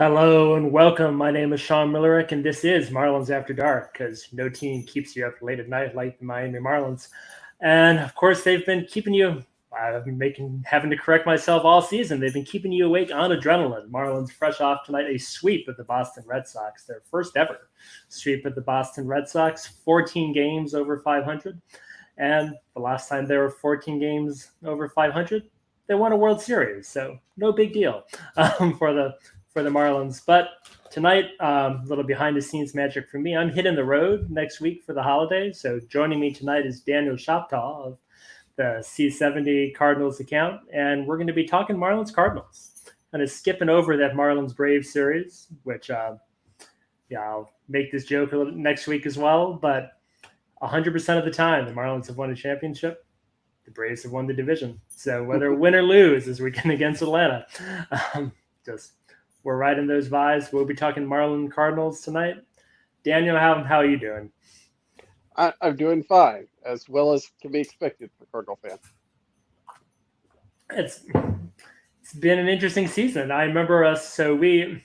Hello and welcome. My name is Sean Millerick, and this is Marlins After Dark because no team keeps you up late at night like the Miami Marlins. And of course, they've been keeping you. I've been having to correct myself all season. They've been keeping you awake on adrenaline. Marlins fresh off tonight a sweep of the Boston Red Sox, their first ever sweep of the Boston Red Sox. 14 games over 500, and the last time there were 14 games over 500, they won a World Series. So no big deal for the Marlins. But tonight, a little behind the scenes magic for me. I'm hitting the road next week for the holidays. So joining me tonight is Daniel Shoptaw of the C70 Cardinals account. And we're going to be talking Marlins-Cardinals. Kind of skipping over that Marlins-Braves series, which, I'll make this joke next week as well. But 100% of the time, the Marlins have won a championship. The Braves have won the division. So whether win or lose this weekend against Atlanta, we're riding those vibes. We'll be talking Marlins Cardinals tonight. Daniel, how are you doing? I'm doing fine, as well as can be expected for a Cardinal fan. It's been an interesting season. I remember us. So we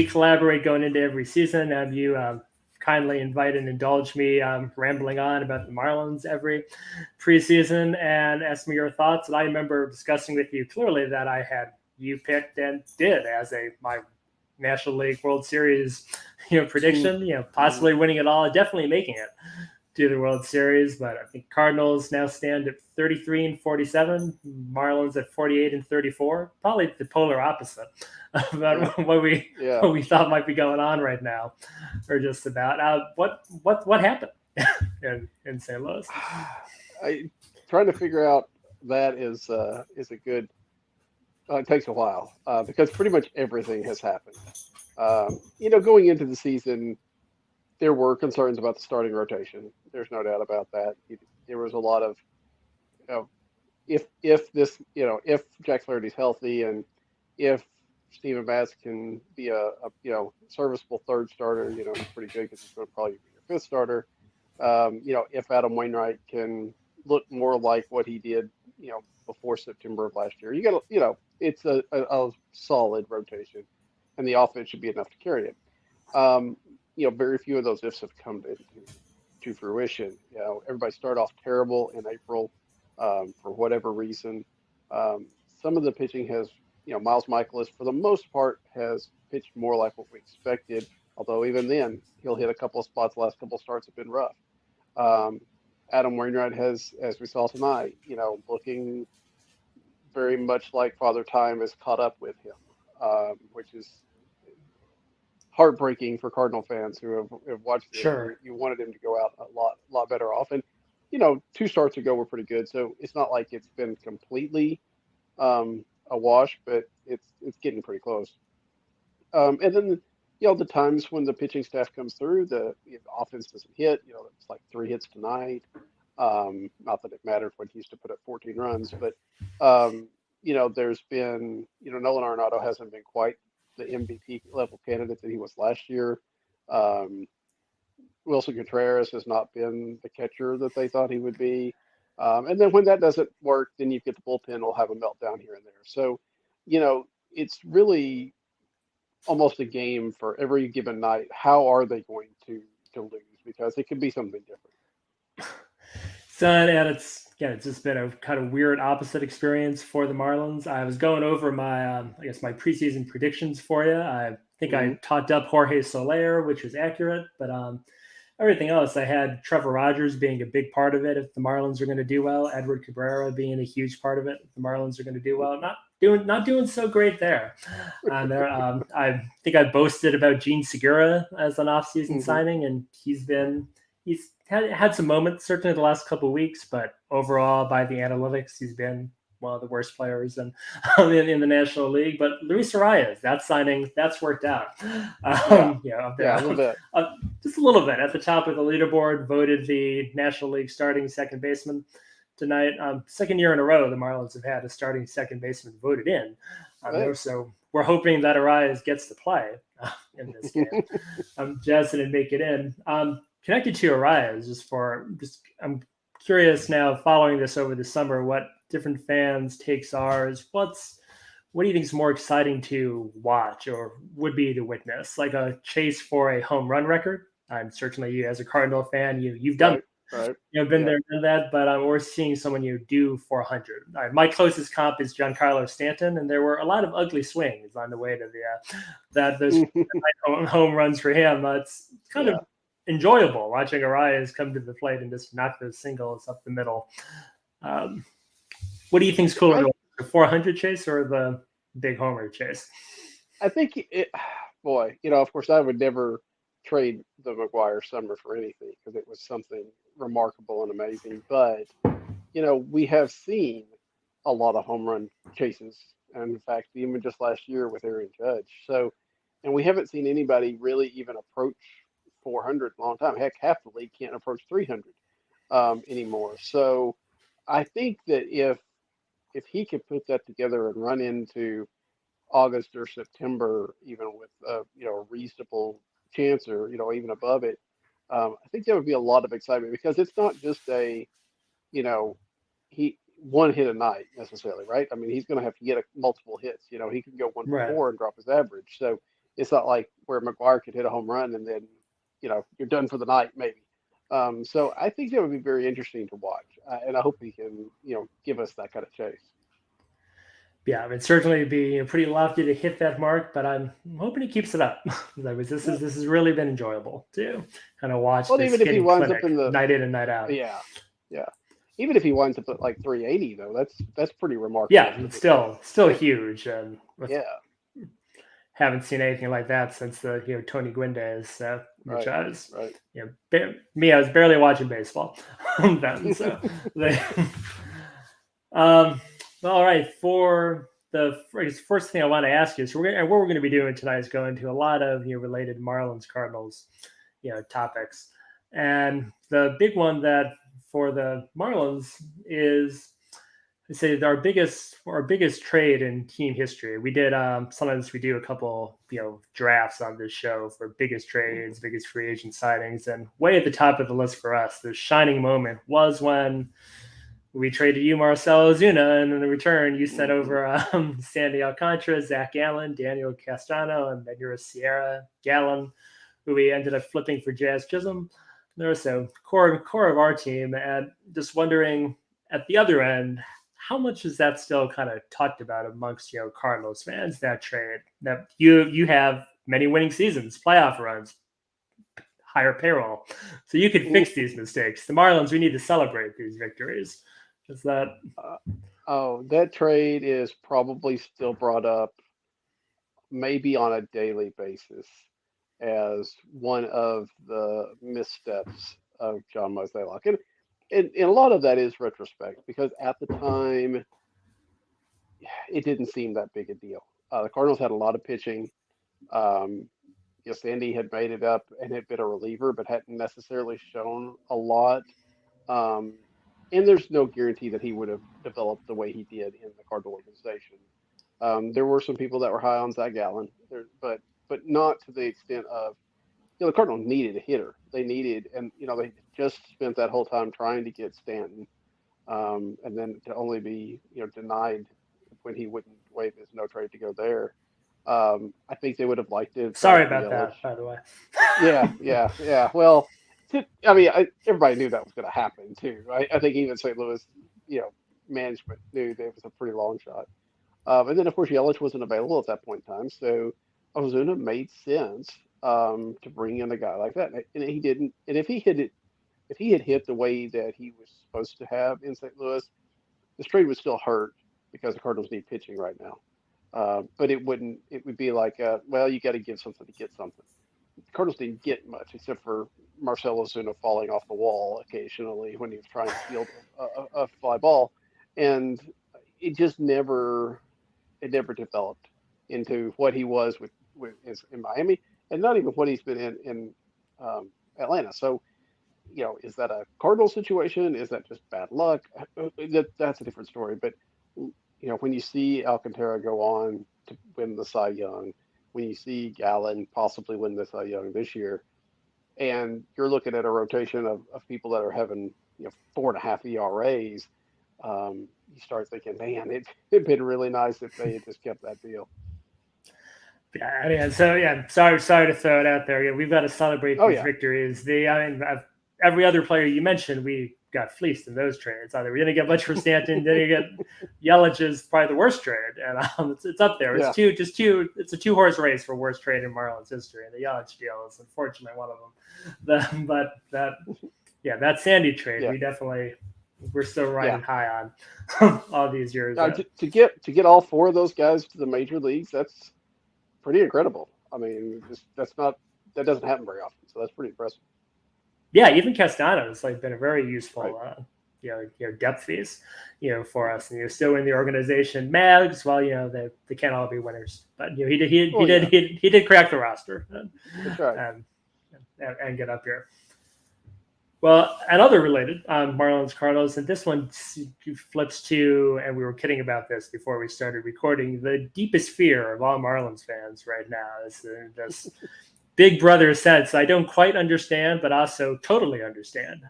collaborate going into every season. Have you kindly invite and indulge me rambling on about the Marlins every preseason and ask me your thoughts? And I remember discussing with you clearly that I had you picked and did as my National League World Series, prediction, possibly winning it all, definitely making it to the World Series. But I think Cardinals now stand at 33-47, Marlins at 48-34, probably the polar opposite about what we thought might be going on right now, or just about. What happened in St. Louis? Trying to figure out that is a good. It takes a while because pretty much everything has happened. Going into the season, there were concerns about the starting rotation. There's no doubt about that. There was a lot of, if Jack Flaherty's healthy and if Steven Matz can be a serviceable third starter, he's pretty good because he's going to probably be your fifth starter. If Adam Wainwright can look more like what he did, before September of last year, you got to, it's a solid rotation, and the offense should be enough to carry it. Very few of those ifs have come to fruition. Everybody started off terrible in April for whatever reason. Some of the pitching has, Miles Michaelis, for the most part, has pitched more like what we expected, although even then, he'll hit a couple of spots. The last couple of starts have been rough. Adam Wainwright has, as we saw tonight, looking very much like Father Time has caught up with him, which is heartbreaking for Cardinal fans who have watched it. Sure. You wanted him to go out a lot better off. And, 2 starts ago were pretty good. So it's not like it's been completely a wash, but it's getting pretty close. And then, the times when the pitching staff comes through, the offense doesn't hit. It's like 3 hits tonight. Not that it mattered when he used to put up 14 runs, but there's been, Nolan Arenado hasn't been quite the MVP level candidate that he was last year. Wilson Contreras has not been the catcher that they thought he would be. And then when that doesn't work, then you get the bullpen will have a meltdown here and there. So, it's really almost a game for every given night. How are they going to lose? Because it could be something different. So, and it's just been a kind of weird opposite experience for the Marlins. I was going over my my preseason predictions for you. I think I talked up Jorge Soler, which was accurate, but everything else, I had Trevor Rogers being a big part of it if the Marlins are going to do well, Edward Cabrera being a huge part of it if the Marlins are going to do well. Not doing so great there. I think I boasted about Gene Segura as an offseason signing, and he's had some moments certainly the last couple of weeks, but overall by the analytics, he's been one of the worst players in the National League. But Luis Arias, that signing, that's worked out. A little bit. Just a little bit at the top of the leaderboard, voted the National League starting second baseman tonight. Second year in a row, the Marlins have had a starting second baseman voted in. So we're hoping that Arias gets to play in this game. Justin and make it in. Connected to Arias, I'm curious now, following this over the summer, what different fans' takes are. What's what do you think is more exciting to watch or would be to witness? Like a chase for a home run record? I'm certainly you as a Cardinal fan, you've done Right, right. been Yeah. there, done that, but we're seeing someone do 400. My closest comp is Giancarlo Stanton, and there were a lot of ugly swings on the way to the that those home runs for him. It's kind of Yeah. enjoyable watching Arias come to the plate and just knock those singles up the middle. Um, what do you think's cooler, the 400 chase or the big homer chase? I think boy, of course, I would never trade the McGuire summer for anything because it was something remarkable and amazing. But, we have seen a lot of home run chases. And in fact, even just last year with Aaron Judge. So, and we haven't seen anybody really even approach 400 in a long time. Heck, half the league can't approach 300 anymore. So I think that if he could put that together and run into August or September, even with a reasonable chance or even above it, I think there would be a lot of excitement because it's not just a you know he one hit a night necessarily, right? I mean, he's going to have to get multiple hits. He can go one for Right. four and drop his average. So it's not like where McGuire could hit a home run and then you're done for the night maybe. So I think that would be very interesting to watch, and I hope he can give us that kind of chase. Yeah, it would certainly be pretty lofty to hit that mark, but I'm hoping he keeps it up. This has really been enjoyable to kind of watch Well, this even if he hitting winds up clinic in the night in and night out. yeah, yeah. Even if he winds up at like 380 though, that's pretty remarkable Yeah, for it's just a still hit. huge, and Yeah, haven't seen anything like that since the Tony Gwynn days, which right, I was right. me. I was barely watching baseball then, so they. Um, all right. For the first thing I want to ask you is what we're going to be doing tonight is going to a lot of related Marlins Cardinals topics, and the big one that for the Marlins is I say our biggest trade in team history. We did sometimes we do a couple drafts on this show for biggest trades, biggest free agent signings, and way at the top of the list for us, the shining moment was when we traded you Marcell Ozuna, and in return, you sent Mhm. over Sandy Alcantara, Zach Gallen, Daniel Castrano, and Medura Sierra Gallen, who we ended up flipping for Jazz Chisholm. They're so core of our team, and just wondering at the other end, how much is that still kind of talked about amongst Cardinals fans, that trade? That you have many winning seasons, playoff runs, higher payroll, so you could fix these mistakes. The Marlins, we need to celebrate these victories. Is that Uh, oh, that trade is probably still brought up maybe on a daily basis as one of the missteps of John Mozeliak. And a lot of that is retrospect because at the time it didn't seem that big a deal. The Cardinals had a lot of pitching. Um, yes, Andy had made it up and had been a reliever, but hadn't necessarily shown a lot. Um, and there's no guarantee that he would have developed the way he did in the Cardinal organization. There were some people that were high on Zach Gallen, but not to the extent of the Cardinals needed a hitter. They needed, and they just spent that whole time trying to get Stanton, and then to only be denied when he wouldn't waive his no trade to go there. I think they would have liked to have sorry gotten about Yelich. that, by the way. Yeah, yeah, yeah. Well, I mean, everybody knew that was going to happen too. I think even St. Louis, you know, management knew that it was a pretty long shot. And then of course Yelich wasn't available at that point in time, so Ozuna made sense to bring in a guy like that, and he didn't. And if he had hit the way that he was supposed to have in St. Louis, this trade would still hurt because the Cardinals need pitching right now. But it wouldn't. It would be like, well, you got to give something to get something. The Cardinals didn't get much except for Marcell Ozuna falling off the wall occasionally when he was trying to field a fly ball, and it just never developed into what he was with in Miami, and not even what he's been in Atlanta. So, is that a Cardinal situation? Is that just bad luck? That's a different story. But when you see Alcantara go on to win the Cy Young, when you see Gallen possibly win the Cy Young this year, and you're looking at a rotation of people that are having 4.5 ERAs, you start thinking, man, it'd been really nice if they had just kept that deal. Yeah, so sorry to throw it out there. Yeah, we've got to celebrate Oh these yeah, victories. Every other player you mentioned, we got fleeced in those trades. Either we didn't get much for Stanton, didn't get Yelich is probably the worst trade, and it's up there. yeah. It's a 2-horse race for worst trade in Marlins history, and the Yelich deal is unfortunately one of them. That Sandy trade, Yeah. we're still riding Yeah. high on all these years. To get all four of those guys to the major leagues, that's pretty incredible. I mean, that doesn't happen very often, so that's pretty impressive. Yeah, even Castanos been a very useful, Right. depth piece, for us. And still in the organization. Mags, well, they can't all be winners, but he did crack the roster. That's right. And get up here. Well, another related Marlins-Cardinals, and this one flips to, and we were kidding about this before we started recording, the deepest fear of all Marlins fans right now is this big brother sense I don't quite understand, but also totally understand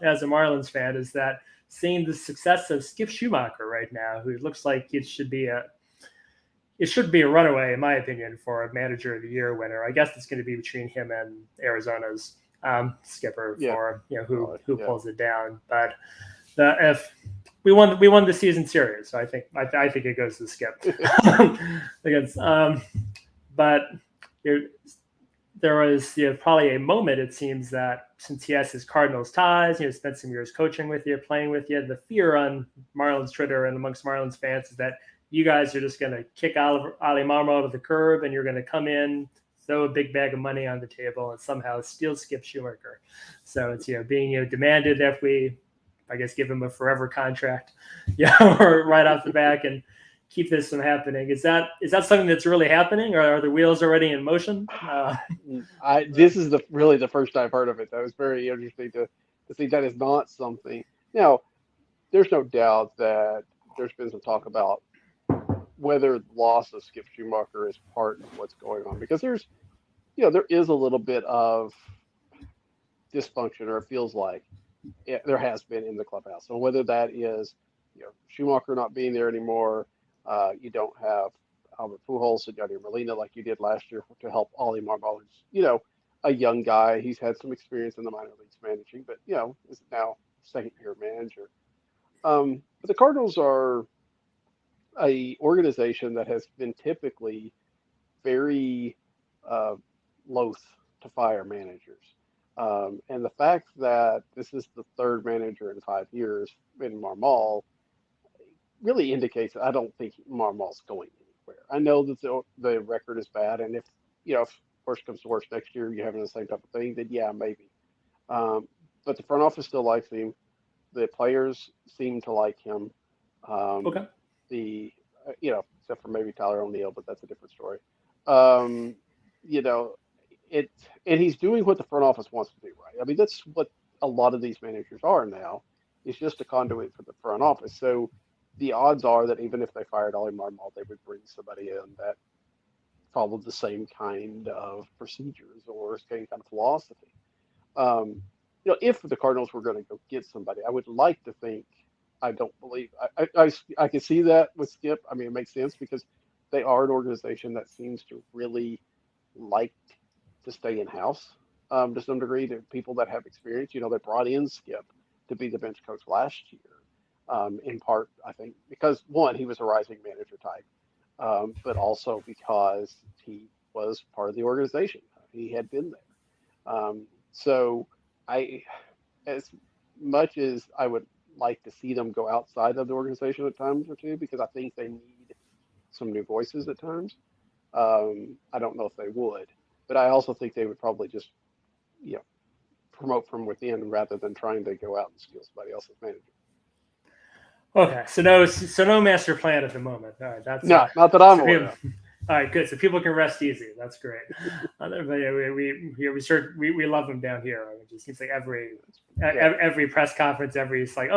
as a Marlins fan, is that seeing the success of Skip Schumacher right now, who looks like it should be a runaway, in my opinion, for a Manager of the Year winner. I guess it's going to be between him and Arizona's skipper for who pulls it down. But if we won the season series, so I think it goes to Skip. But there was probably a moment, it seems, that since he has his Cardinals ties, spent some years coaching with you, playing with you, the fear on Marlins Twitter and amongst Marlins fans is that you guys are just going to kick Ali Marmol to the curb, and you're going to come in, throw a big bag of money on the table, and somehow steal Skip Schumacher. So it's being demanded if we, I guess, give him a forever contract, or right off the back, and keep this from happening. Is that something that's really happening, or are the wheels already in motion? This is really the first I've heard of it. That was very interesting to see. That is not something. Now, there's no doubt that there's been some talk about whether the loss of Skip Schumacher is part of what's going on, because there is a little bit of dysfunction, or it feels like there has been in the clubhouse. So whether that is Schumacher not being there anymore, you don't have Albert Pujols and Yadier Molina like you did last year to help Ollie Marmol, who's a young guy. He's had some experience in the minor leagues managing, but is now second-year manager. But the Cardinals are a organization that has been typically very loath to fire managers. And the fact that this is the third manager in 5 years in Marmol really indicates that I don't think Marmol's going anywhere. I know that the record is bad, and if worst comes to worst next year, you're having the same type of thing, then yeah, maybe. But the front office still likes him. The players seem to like him. Okay. Except for maybe Tyler O'Neill, but that's a different story. And he's doing what the front office wants to do, right? I mean, that's what a lot of these managers are now. It's just a conduit for the front office. So the odds are that even if they fired Ollie Marmol, they would bring somebody in that followed the same kind of procedures or same kind of philosophy. If the Cardinals were going to go get somebody, I would like to think. I don't believe I can see that with Skip. I mean, it makes sense because they are an organization that seems to really like to stay in house to some degree. To people that have experience, they brought in Skip to be the bench coach last year, in part I think because one, he was a rising manager type, but also because he was part of the organization. He had been there. So as much as I would like to see them go outside of the organization at times or two, because I think they need some new voices at times. I don't know if they would, but I also think they would probably just, promote from within rather than trying to go out and steal somebody else's manager. Okay, so no master plan at the moment. All right, that's not that I'm aware of. All right, good. So people can rest easy. That's great. We love them down here. It just seems like every press conference, it's like,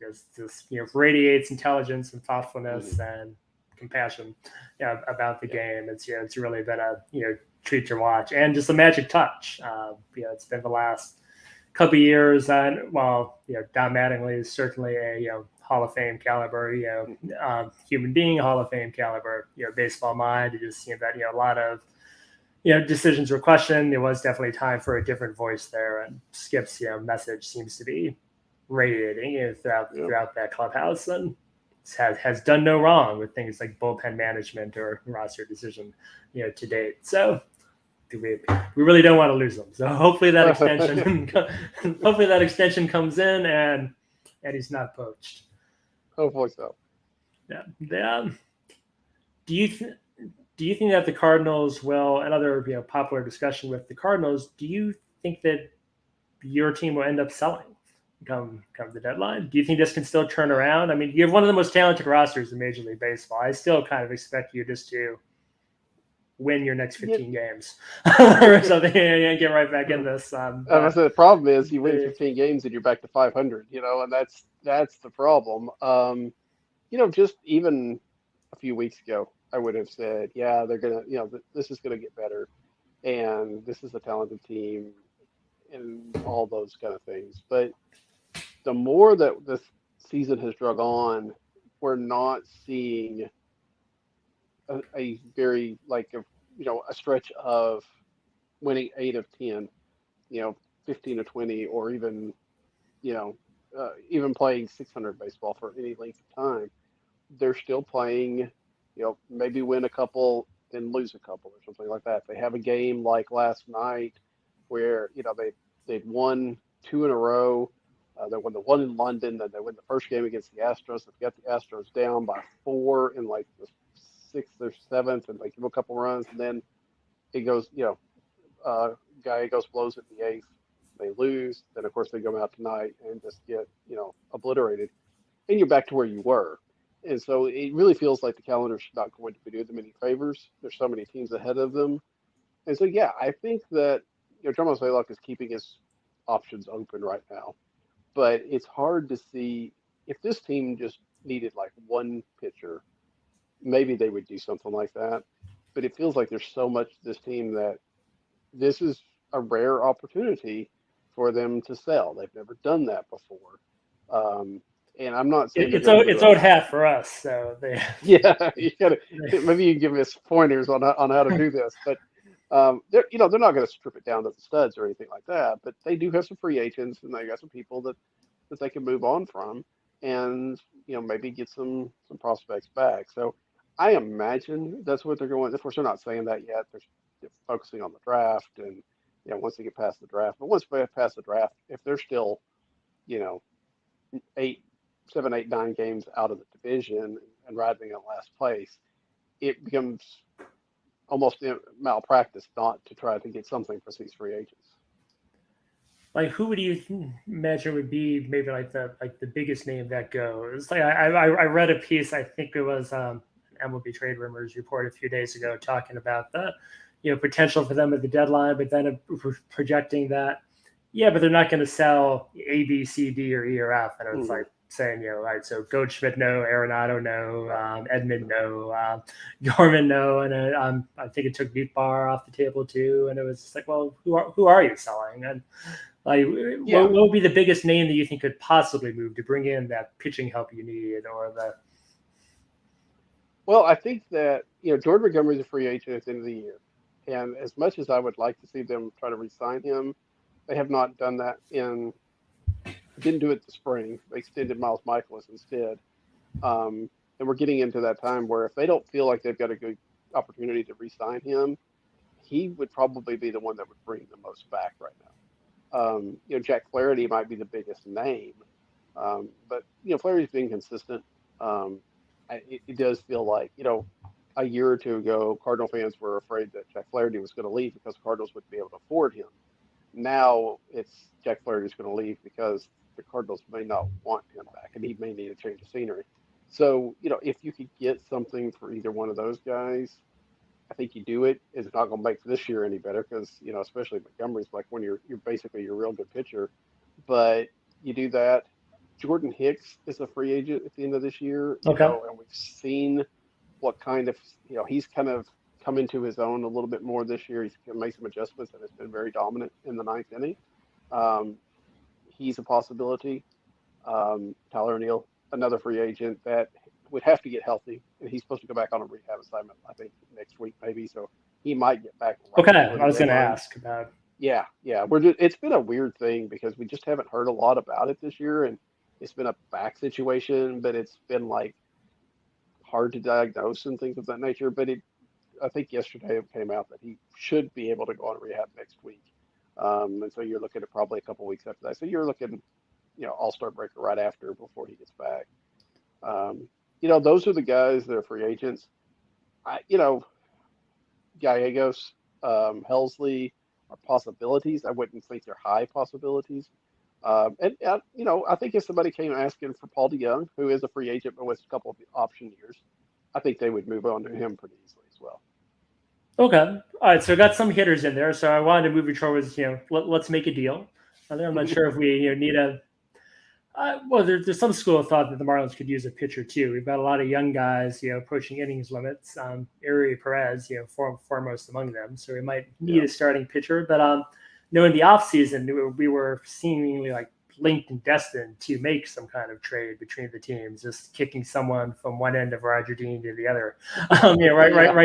it's just radiates intelligence and thoughtfulness and compassion, about the game. It's really been a treat to watch, and just a magic touch. It's been the last couple years, and while Don Mattingly is certainly a Hall of Fame caliber human being, Hall of Fame caliber baseball mind. It just seemed that a lot of decisions were questioned. There was definitely time for a different voice there, and Skip's message seems to be radiating Yeah. throughout that clubhouse, and has done no wrong with things like bullpen management or roster decision to date. So we really don't want to lose him. So hopefully that extension comes in and he's not poached. Hopefully so. Yeah. Do you think that the Cardinals will, another popular discussion with the Cardinals, do you think that your team will end up selling come the deadline? Do you think this can still turn around? I mean, you have one of the most talented rosters in Major League Baseball. I still kind of expect you just to win your next 15 games or something and get right back in this. I said the problem is you win 15 games and you're back to 500, and that's the problem. Just even a few weeks ago, I would have said, yeah, they're gonna, this is gonna get better, and this is a talented team, and all those kind of things. But the more that this season has drug on, we're not seeing a very a stretch of winning 8 of 10, 15 or 20, or even even playing 600 baseball for any length of time. They're still playing, maybe win a couple, then lose a couple or something like that. They have a game like last night where they'd won 2 in a row. They won the one in London, then they win the first game against the Astros. They've got the Astros down by 4 in like the 6th or 7th, and they give them a couple runs, and then it goes, guy goes blows it in the 8th. They lose. Then of course they go out tonight and just get obliterated, and you're back to where you were. And so it really feels like the calendar's not going to be doing them any favors. There's so many teams ahead of them, and so yeah, I think that John Mozeliak is keeping his options open right now. But it's hard to see if this team just needed like one pitcher, maybe they would do something like that. But it feels like there's so much to this team that this is a rare opportunity for them to sell. They've never done that before. And I'm not saying it's old hat for us. So yeah, maybe you can give us pointers on how to do this. But they're not going to strip it down to the studs or anything like that. But they do have some free agents, and they got some people that they can move on from, and maybe get some prospects back. So I imagine that's what they're going. Of course, they're not saying that yet. They're focusing on the draft, and once they get past the draft. But once they get past the draft, if they're still 7, 8, 9 games out of the division and riding in last place, it becomes almost malpractice not to try to get something for these free agents. Like, who would you imagine would be maybe like the biggest name that goes? Like, I read a piece, I think it was MLB Trade Rumors report a few days ago, talking about the potential for them at the deadline, but then projecting that but they're not going to sell A, B, C, D, or E, or F, and it's like saying right, so Goldschmidt no, Arenado no, Edmund no, Gorman no, and I think it took Bar off the table too, and it was just like, well, who are you selling? And like, what would be the biggest name that you think could possibly move to bring in that pitching help you need, or the? Well, I think that Jordan Montgomery is a free agent at the end of the year, and as much as I would like to see them try to re-sign him, they have not done that didn't do it this spring. They extended Miles Michaelis instead, and we're getting into that time where if they don't feel like they've got a good opportunity to re-sign him, he would probably be the one that would bring the most back right now. Jack Flaherty might be the biggest name, but Flaherty's being consistent. It does feel like a year or two ago, Cardinal fans were afraid that Jack Flaherty was going to leave because Cardinals wouldn't be able to afford him. Now it's Jack Flaherty's going to leave because the Cardinals may not want him back, and he may need a change of scenery. So if you could get something for either one of those guys, I think you do it. It's not going to make this year any better because especially Montgomery's like when you're basically your real good pitcher, but you do that. Jordan Hicks is a free agent at the end of this year, and we've seen what kind of he's kind of come into his own a little bit more this year. He's made some adjustments and has been very dominant in the 9th inning. he's a possibility. Tyler O'Neill, another free agent that would have to get healthy, and he's supposed to go back on a rehab assignment, I think, next week maybe. So he might get back right Okay, before I the was going to deadline. ask about. Yeah, yeah. It's been a weird thing because we just haven't heard a lot about it this year, and it's been a back situation, but it's been like hard to diagnose and things of that nature. But I think yesterday it came out that he should be able to go on rehab next week. And so you're looking at probably a couple weeks after that. So you're looking, All-Star break right after before he gets back. Those are the guys that are free agents. Gallegos, Helsley are possibilities. I wouldn't think they're high possibilities. I think if somebody came asking for Paul DeYoung, who is a free agent but with a couple of option years, I think they would move on to him pretty easily as well. Okay, all right. So I got some hitters in there. So I wanted to move you towards let's make a deal. I'm not sure if we need a. Well, there's some school of thought that the Marlins could use a pitcher too. We've got a lot of young guys, approaching innings limits. Eury Perez, foremost among them. So we might need a starting pitcher. But in the offseason, we were seemingly like linked and destined to make some kind of trade between the teams, just kicking someone from one end of Roger Dean to the other.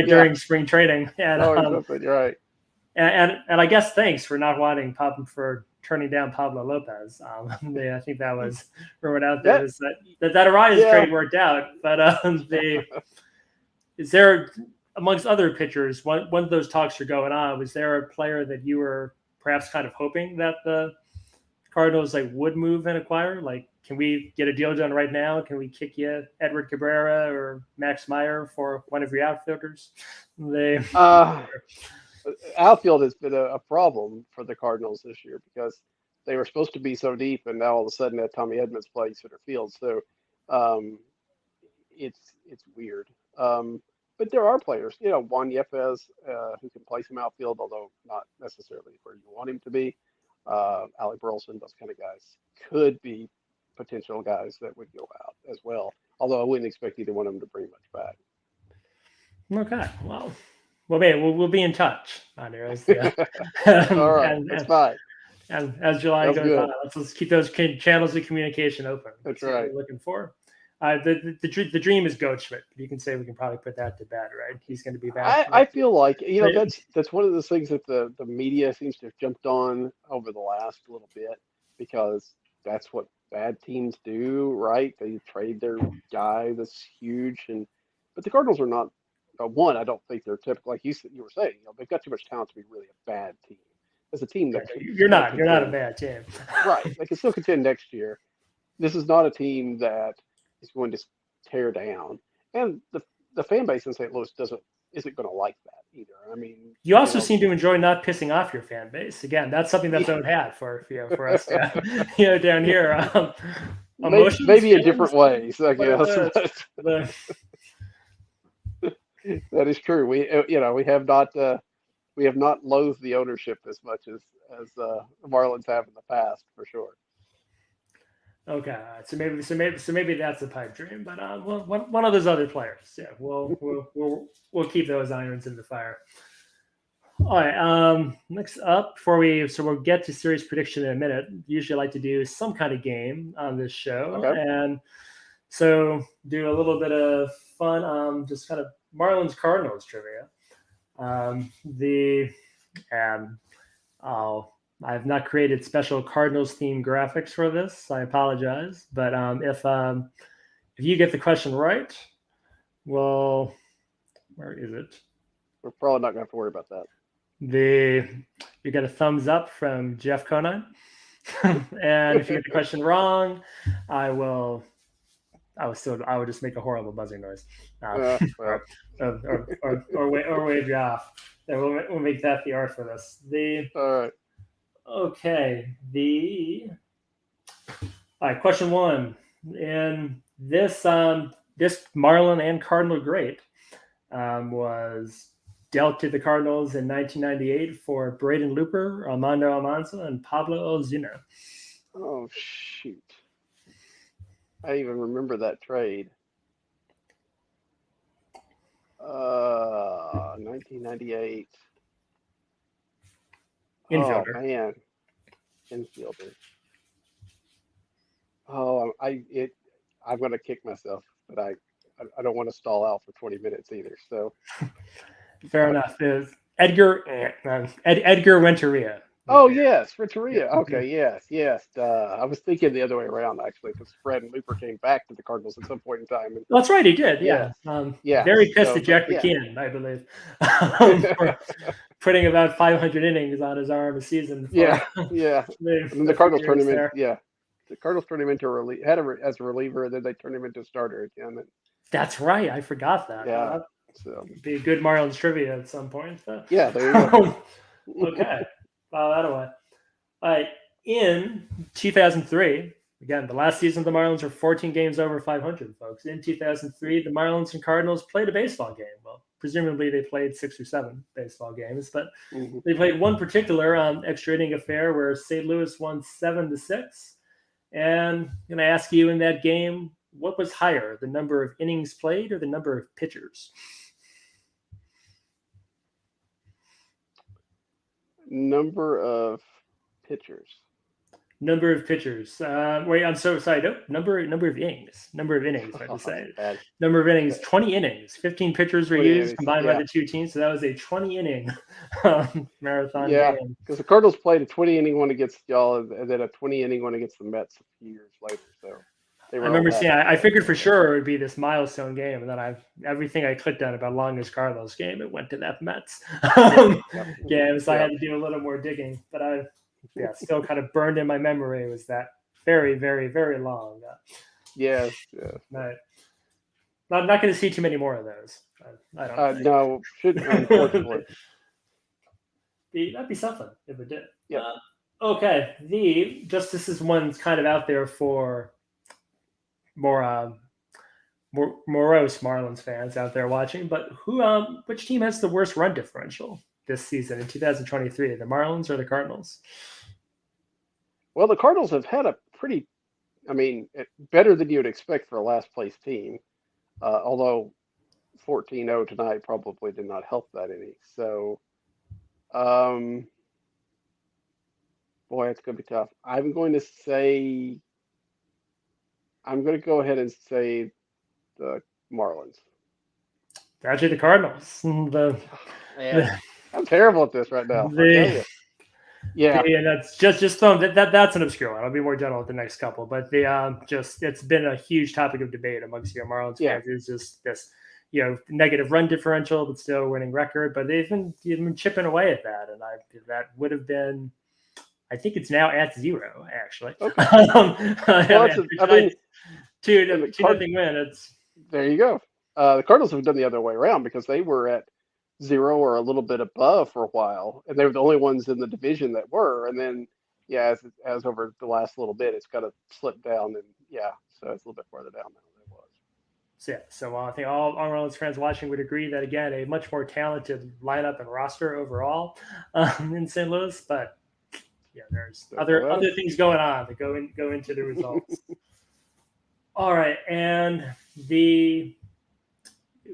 During spring training. And, exactly. You're right. And I guess thanks for not wanting for turning down Pablo Lopez. I think that was rumored out there that Arias trade worked out. But is there, amongst other pitchers, when those talks are going on, was there a player that you were perhaps kind of hoping that the Cardinals would move and acquire? Like, can we get a deal done right now? Can we kick you Edward Cabrera or Max Meyer for one of your outfielders? Outfield has been a problem for the Cardinals this year because they were supposed to be so deep, and now all of a sudden that Tommy Edmonds plays center field. So it's weird. But there are players, Juan Yepez, who can play some outfield, although not necessarily where you want him to be. Alec Burleson, those kind of guys could be potential guys that would go out as well. Although I wouldn't expect either one of them to bring much back. Okay, well, maybe we'll be in touch on there. All right, that's fine. And as July goes on, let's keep those channels of communication open. That's right. What we're looking for. The dream is Goldschmidt. You can say we can probably put that to bed, right? He's going to be back. I feel like that's one of those things that the media seems to have jumped on over the last little bit because that's what bad teams do, right? They trade their guy that's huge, but the Cardinals are not. One, I don't think they're typical, like you were saying. They've got too much talent to be really a bad team. As a team that you're not a bad team, right? They can still contend next year. This is not a team that is going to tear down, and the fan base in St. Louis isn't going to like that either. I mean, you also seem to enjoy not pissing off your fan base. Again, that's something that's don't have for us down here. Maybe in different ways, I guess. That is true. We have not loathed the ownership as much as the Marlins have in the past, for sure. Okay, so maybe that's a pipe dream, but one of those other players, we'll keep those irons in the fire. All right. Next up, we'll get to series prediction in a minute. Usually, I like to do some kind of game on this show, and so do a little bit of fun, just kind of Marlins-Cardinals trivia. I have not created special Cardinals themed graphics for this. I apologize, but if you get the question right, well, where is it? We're probably not going to have to worry about that. You get a thumbs up from Jeff Conine, and if you get the question wrong, I will just make a horrible buzzing noise, or wave you off. And we'll make that the art for this. All right. Okay. All right. Question one. In this Marlin and Cardinal great was dealt to the Cardinals in 1998 for Braden Looper, Armando Almanza, and Pablo Ozuna. Oh shoot! I even remember that trade. 1998. Infielder. Oh man, infielder. Oh, I'm going to kick myself, but I don't want to stall out for 20 minutes either. So, Fair enough. Is Edgar Renteria. oh yes, Renteria. Yeah. Okay, yes, yes. I was thinking the other way around actually, because Fred and Looper came back to the Cardinals at some point in time, and That's right, he did. Yeah. yes, yes. Very pissed So, at but Jack yeah, McKeon, I believe, for putting about 500 innings on his arm a season for yeah, yeah. And then the a few Cardinals turned years him in. there. Yeah, the Cardinals turned him into as a reliever, and then they turned him into a starter again. And That's right. I forgot that. yeah, That so would be a good Marlins trivia at some point. yeah, there you go. Okay. File that away. All right. In 2003, again, the last season of the Marlins were 14 games over 500, folks. In 2003, the Marlins and Cardinals played a baseball game. Well, presumably they played 6 or 7 baseball games, but Mhm. they played one particular extra inning affair where St. Louis won 7-6. And I'm going to ask you in that game, what was higher, the number of innings played or the number of pitchers? Number of pitchers. Number of pitchers. Wait, I'm so sorry. No, number of innings. Number of innings, I have to Oh, say. bad. Number of innings, Okay. 20 innings. 15 pitchers were 20 used innings. combined by Yeah. the two teams. So that was a 20 inning marathon Yeah. game. Because the Cardinals played a 20 inning one against y'all and then a 20 inning one against the Mets a few years later. So they I were all remember back seeing, to I back. figured for sure it would be this milestone game. And then everything I clicked on about longest Carlos game, it went to that Mets Yep. game. So I had Yep. to do a little more digging. But still kind of burned in my memory was that very, very, very long. Yes. Yes. Right. I'm not going to see too many more of those. I don't think. No, shouldn't, unfortunately. That'd be something if it did. Yep. Okay. This is one's kind of out there for more morose Marlins fans out there watching. But which team has the worst run differential this season in 2023? The Marlins or the Cardinals? Well, the Cardinals have had a pretty, better than you would expect for a last place team. Although 14-0 tonight probably did not help that any. So, boy, it's going to be tough. I'm going to go ahead and say the Marlins. Actually, the Cardinals. Man, I'm terrible at this right now. I'll tell you. Yeah. And that's just that's an obscure one. I'll be more general with the next couple, but it's been a huge topic of debate amongst your Marlins fans. It's just this negative run differential, but still winning record. But they've been chipping away at that, and that would have been. I think it's now at 0 actually. Okay. Well, two nothing win. It's there you go. The Cardinals have done the other way around because they were at 0 or a little bit above for a while, and they were the only ones in the division that were. And then, as over the last little bit, it's kind of slipped down, and so it's a little bit farther down now than it was. So I think all Marlins fans watching would agree that again a much more talented lineup and roster overall in St. Louis, but there's other things going on that go into the results. All right, and a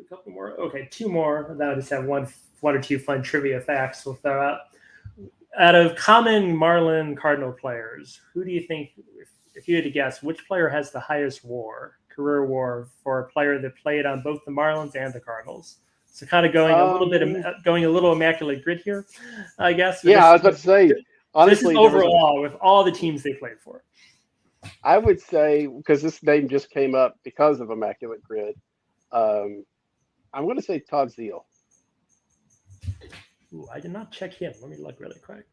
couple more. Okay, 2 more. Then I just have one or two fun trivia facts we'll throw out. Out of common Marlin Cardinal players, who do you think, if you had to guess, which player has the highest career WAR for a player that played on both the Marlins and the Cardinals? So kind of going a little immaculate grid here, I guess. Yeah, I was about to say. Honestly, this is overall with all the teams they played for. I would say, because this name just came up because of Immaculate Grid, I'm going to say Todd Zeile. Ooh, I did not check him. Let me look really quick.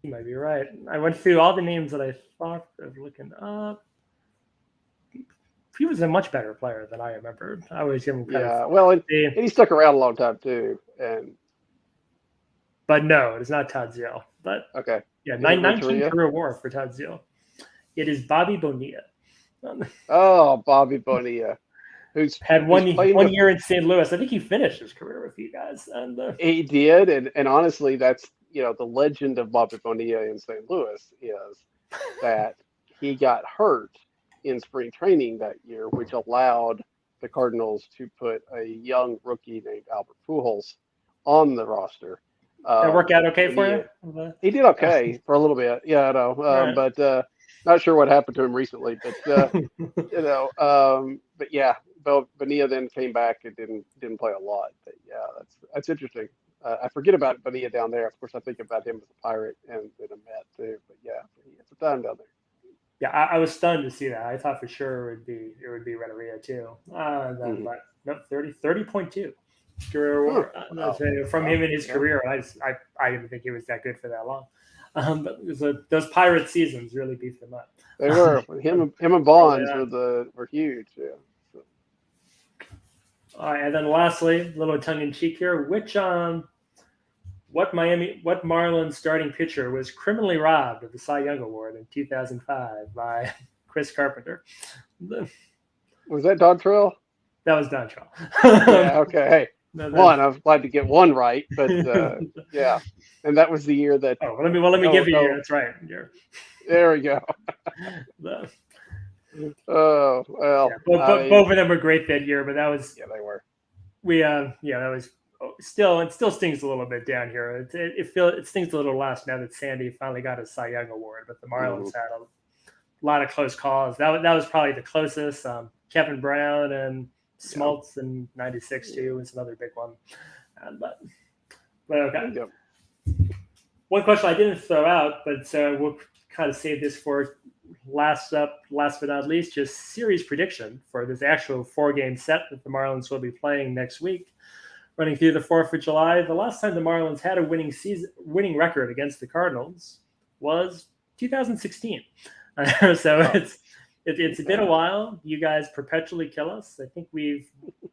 You might be right. I went through all the names that I thought of looking up. He was a much better player than I remembered. I always give him credit. And he stuck around a long time too. But no, it is not Todd Zeile. But okay, 19 career WAR for Todd Zeile. It is Bobby Bonilla. Oh, Bobby Bonilla, who's had one year in St. Louis. I think he finished his career with you guys. And he did, and honestly, that's the legend of Bobby Bonilla in St. Louis is that he got hurt in spring training that year, which allowed the Cardinals to put a young rookie named Albert Pujols on the roster. That worked out okay for you? He did okay for a little bit. Yeah, I know. Right. But not sure what happened to him recently, but but yeah, Bonilla then came back and didn't play a lot. But yeah, that's interesting. I forget about Bonilla down there. Of course, I think about him as a Pirate and a Met too. But yeah, he had some time down there. Yeah, I was stunned to see that. I thought for sure it would be Renneria too. Then, Hmm. but no, 30.2 career Huh. award. Wow. From Wow. him in his Yeah, career, I didn't think he was that good for that long. But those Pirate seasons really beefed him up. they were. Him and Early Bonds on. were huge. Yeah. So, All right, and then lastly, a little tongue in cheek here. What Marlins starting pitcher was criminally robbed of the Cy Young Award in 2005 by Chris Carpenter? That was that Don Trail? was Dontrell. Yeah. Okay. Hey, No, one. I was glad to get one right, but that, yeah. And that was the year that. oh, let me Oh give you. no. That's right. There we go. The- Oh yeah, well. both, I both, mean, both of them were great that year, but that was yeah, they were. yeah, that was it still stings a little bit down here. It stings a little less now that Sandy finally got his Cy Young Award, but the Hmm. Marlins had a lot of close calls. That was probably the closest. Kevin Brown and Yeah. Smoltz in '96 Yeah. too was another big one. But okay. Yep. One question I didn't throw out, but we'll kind of save this for last but not least, just series prediction for this actual 4-game set that the Marlins will be playing next week, running through the 4th of July. The last time the Marlins had a winning record against the Cardinals was 2016. So Oh, it's been a while. You guys perpetually kill us. I think the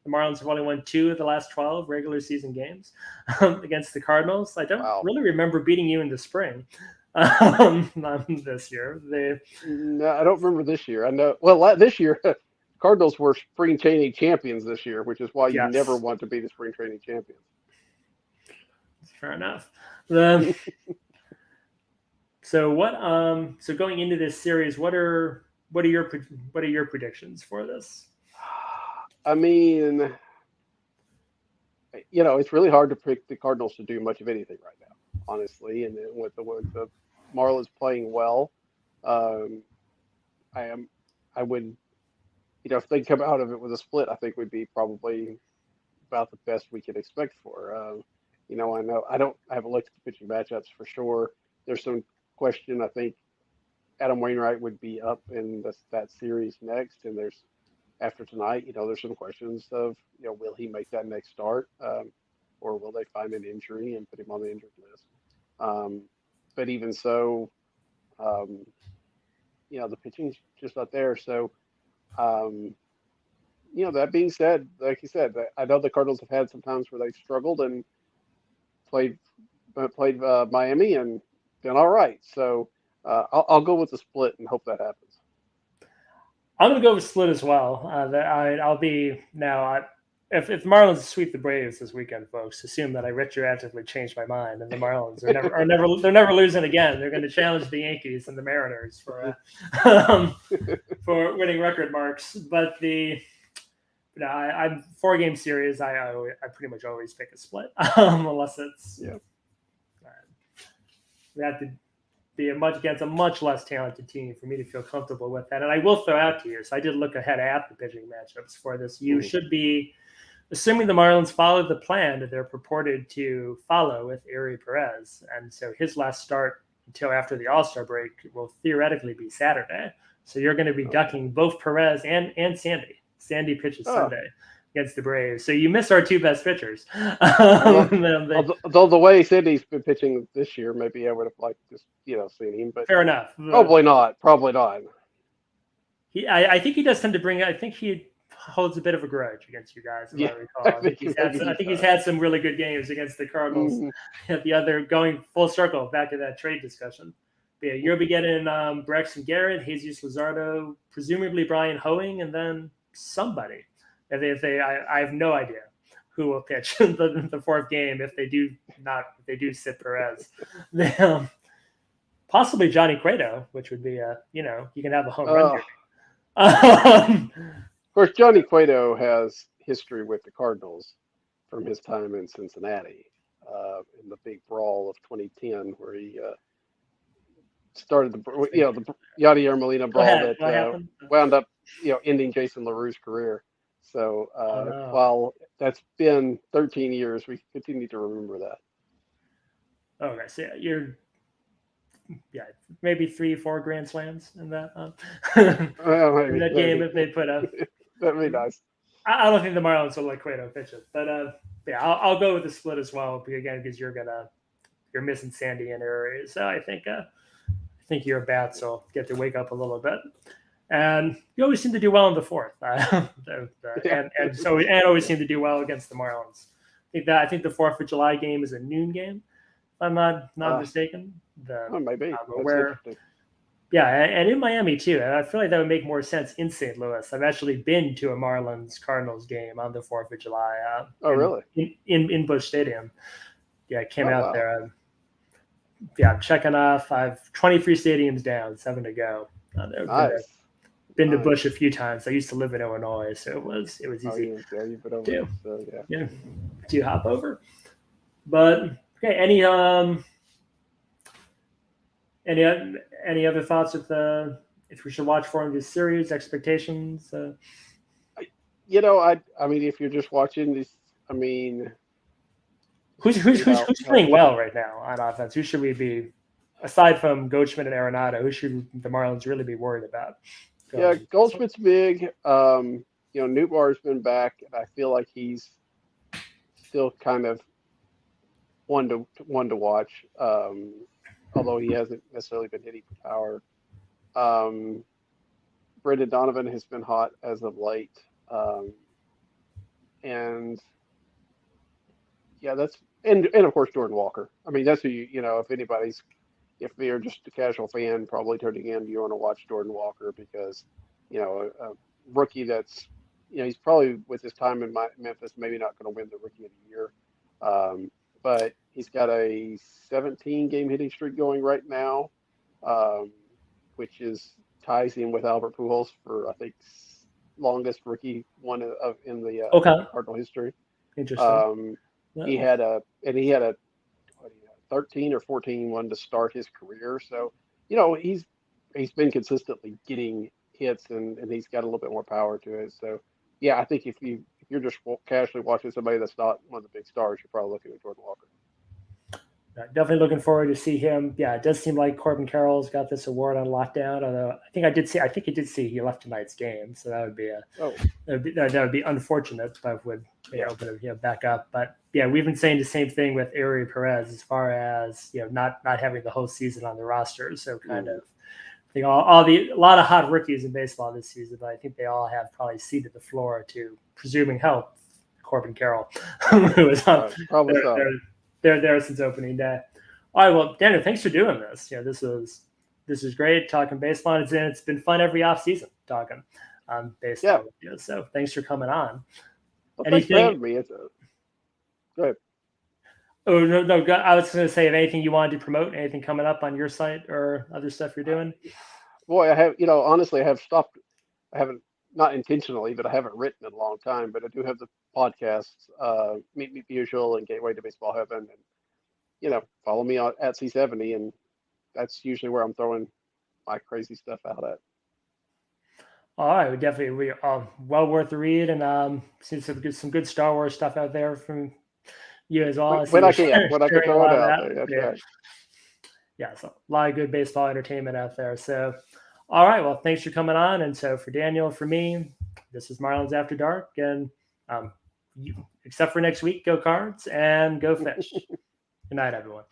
Marlins have only won 2 of the last 12 regular season games against the Cardinals. I don't wow. really remember beating you in the spring this year. No, I don't remember this year. I know. Well, this year, Cardinals were spring training champions this year, which is why you never Yes, want to be the spring training champions. fair enough. The, so going into this series, what are your predictions for this? I mean, it's really hard to predict the Cardinals to do much of anything right now, honestly. And then with the Marlins playing well, um, I am, I would, if they come out of it with a split, I think would be probably about the best we could expect for. I haven't looked at the pitching matchups for sure. There's some question. I think Adam Wainwright would be up in that series next, and there's after tonight, there's some questions of, will he make that next start, or will they find an injury and put him on the injured list? Um, but even so, um, the pitching's just not there. So, um, that being said, like you said, I know the Cardinals have had some times where they've struggled and played Miami and done all right. So I'll go with the split and hope that happens. I'm going to go with split as well. I'll be now. If the Marlins sweep the Braves this weekend, folks, assume that I retroactively changed my mind, and the Marlins they're never losing again. They're going to challenge the Yankees and the Mariners for winning record marks. But I'm 4-game series. I pretty much always pick a split, unless it's Yeah. we have to be against a much less talented team for me to feel comfortable with that. And I will throw out to you. So I did look ahead at the pitching matchups for this. You Mhm. should be assuming the Marlins follow the plan that they're purported to follow with Eury Perez. And so his last start until after the All-Star break will theoretically be Saturday. So you're going to be Okay. ducking both Perez and Sandy. Sandy pitches Oh, Sunday against the Braves. So you miss our 2 best pitchers. although, although the way Sydney's been pitching this year, maybe I would have liked to, seen him, but Fair enough. probably not. Probably not. I think he does tend to bring. I think he holds a bit of a grudge against you guys, as I Yeah, recall. I I think think he's had. maybe I he think he's does. had some really good games against the Cardinals. Hmm. At the other, going full circle back to that trade discussion. But yeah, you'll be getting Braxton Garrett, Jesus Luzardo, presumably Brian Hoeing, and then somebody. I have no idea who will pitch the 4th game if they do sit Perez. Possibly Johnny Cueto, which would be you can have a home run Uh, derby. Um, of course, Johnny Cueto has history with the Cardinals from his time in Cincinnati, in the big brawl of 2010, where he started the Yadier Molina brawl that What happened? wound up ending Jason LaRue's career. So Oh, no. while that's been 13 years, we continue to remember that. Okay, so you're maybe 3-4 grand slams in that in that game if they put up. That'd be nice. I don't think the Marlins will let Cueto pitch it, but I'll go with the split as well because you're missing Sandy and Uri, so I think your bats will get to wake up a little bit, and you always seem to do well in the fourth, and always seem to do well against the Marlins. I think the 4th of July game is a noon game, if I'm not mistaken. Maybe. And in Miami too. And I feel like that would make more sense in St. Louis. I've actually been to a Marlins-Cardinals game on the 4th of July. Really? In Busch Stadium. Yeah, I came out wow. there. I'm checking off. I've 23 stadiums down, 7 to go. Nice. Been to Busch a few times. I used to live in Illinois, so it was easy to hop over. But okay, any other thoughts with if we should watch for in this series, expectations? I mean, if you're just watching this, I mean, who's playing well right now on offense? Who should we be, aside from Goldschmidt and Arenado, who should the Marlins really be worried about? Goldschmidt's big. Nootbaar's been back, and I feel like he's still kind of one to watch. Although he hasn't necessarily been hitting for power. Brendan Donovan has been hot as of late. And of course Jordan Walker. I mean, that's who if you're just a casual fan probably turning in, you want to watch Jordan Walker because, a rookie that's, he's probably with his time in Memphis, maybe not going to win the Rookie of the Year. But he's got a 17-game hitting streak going right now, which ties him with Albert Pujols for, I think, longest rookie one in the Cardinal history. Interesting. He had a 13 or 14 one to start his career. So, he's been consistently getting hits and he's got a little bit more power to it. So, yeah, I think if you're just casually watching somebody that's not one of the big stars, you're probably looking at Jordan Walker. Definitely looking forward to see him. Yeah, it does seem like Corbin Carroll's got this award on lockdown. Although I think he did see he left tonight's game, so that would be that would be unfortunate. But would open it back up. But yeah, we've been saying the same thing with Eury Perez as far as not having the whole season on the roster. So kind of. I think a lot of hot rookies in baseball this season, but I think they all have probably ceded the floor to presuming help Corbin Carroll, who was probably they're there since opening day. All right, well, Daniel, thanks for doing this. This is great talking baseball. It's been fun every off season talking baseball with you. So thanks for coming on. Well, thanks for having me. Go ahead. Oh no! I was going to say, if anything you wanted to promote, anything coming up on your site or other stuff you're doing. Boy, I have. Honestly, I have stopped. I haven't, not intentionally, but I haven't written in a long time. But I do have the podcasts, Meet Me Usual and Gateway to Baseball Heaven, and follow me at C70, and that's usually where I'm throwing my crazy stuff out at. All right, we well worth the read, and seen some good Star Wars stuff out there from you as well. When I can throw it out there. That's right. Yeah, so a lot of good baseball entertainment out there. So, all right, well, thanks for coming on. And so for Daniel, for me, this is Marlins After Dark, and except for next week, go Cards and go Fish. Good night, everyone.